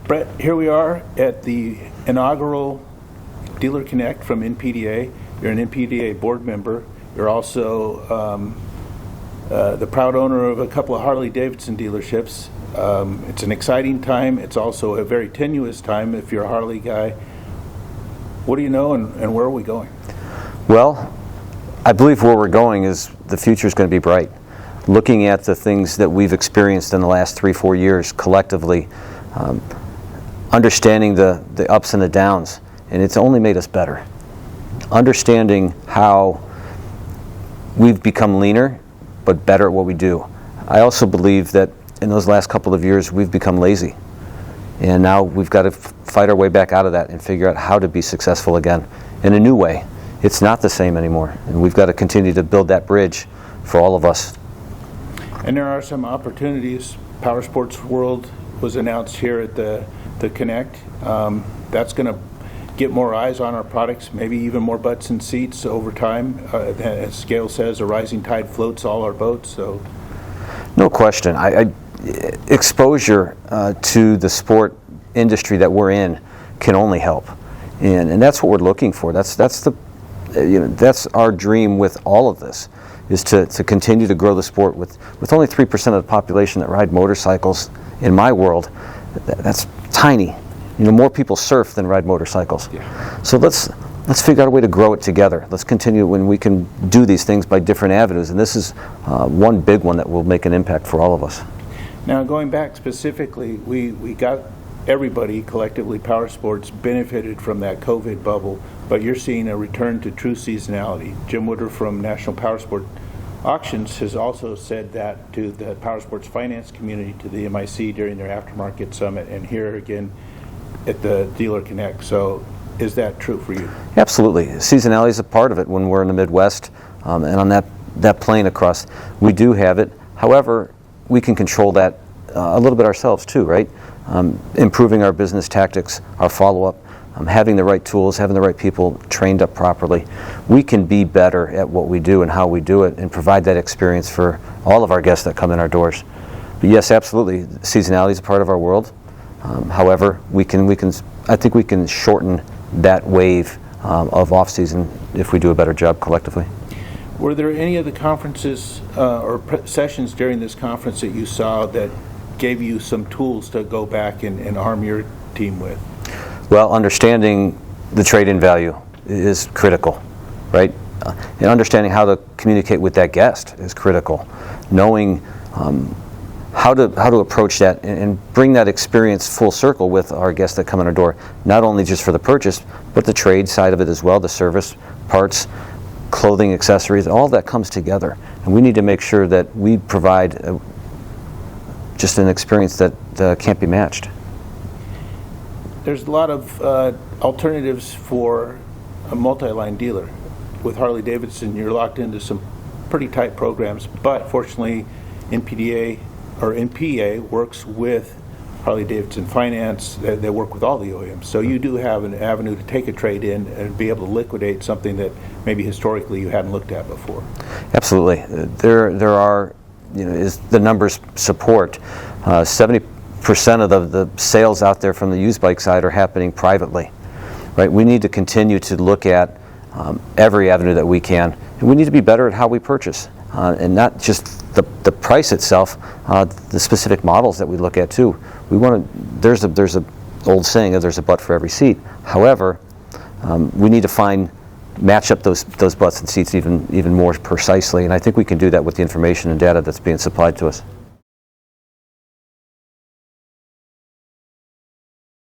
Brett, here we are at the inaugural Dealer Connect from NPDA. You're an NPDA board member. You're also the proud owner of a couple of Harley-Davidson dealerships. It's an exciting time. It's also a very tenuous time if you're a Harley guy. What do you know, and where are we going? Well, I believe where we're going is the future is going to be bright. Looking at the things that we've experienced in the last 3-4 years collectively, understanding the ups and the downs, and it's only made us better. Understanding how we've become leaner, but better at what we do. I also believe that in those last couple of years we've become lazy. And now we've got to fight our way back out of that and figure out how to be successful again in a new way. It's not the same anymore, and we've got to continue to build that bridge for all of us. And there are some opportunities. Powersports World was announced here at the Connect. That's going to get more eyes on our products, maybe even more butts and seats over time. As Gail says, a rising tide floats all our boats. So, no question. Exposure to the sport industry that we're in can only help, and that's what we're looking for. That's our dream with all of this, is to continue to grow the sport. With only 3% of the population that ride motorcycles in my world, that's tiny. More people surf than ride motorcycles. Yeah. So let's figure out a way to grow it together. Let's continue when we can do these things by different avenues, and this is one big one that will make an impact for all of us. Now, going back specifically, we got everybody collectively, Powersports, benefited from that COVID bubble, but you're seeing a return to true seasonality. Jim Woodruff from National Powersport Auctions has also said that to the Powersports finance community, to the MIC during their aftermarket summit, and here again at the Dealer Connect. So is that true for you? Absolutely. Seasonality is a part of it when we're in the Midwest, and on that plane across, we do have it. However, we can control that a little bit ourselves too, right? Improving our business tactics, our follow-up, having the right tools, having the right people trained up properly. We can be better at what we do and how we do it and provide that experience for all of our guests that come in our doors. But yes, absolutely, seasonality is a part of our world. However, I think we can shorten that wave of off-season if we do a better job collectively. Were there any of the conferences or sessions during this conference that you saw that gave you some tools to go back and arm your team with? Well, understanding the trade-in value is critical, right? And understanding how to communicate with that guest is critical. Knowing how to approach that and bring that experience full circle with our guests that come in our door, not only just for the purchase, but the trade side of it as well, the service, parts, clothing, accessories, all that comes together. And we need to make sure that we provide just an experience that can't be matched. There's a lot of alternatives for a multi-line dealer. With Harley-Davidson, you're locked into some pretty tight programs, but fortunately NPDA or NPA works with Harley-Davidson Finance. They work with all the OEMs. So you do have an avenue to take a trade in and be able to liquidate something that maybe historically you hadn't looked at before. Absolutely. There are, as the numbers support, 70% of the sales out there from the used bike side are happening privately. Right? We need to continue to look at every avenue that we can, and we need to be better at how we purchase, and not just the price itself, the specific models that we look at too. We want to. There's a old saying that there's a butt for every seat. However, we need to match up those butts and seats even more precisely, and I think we can do that with the information and data that's being supplied to us.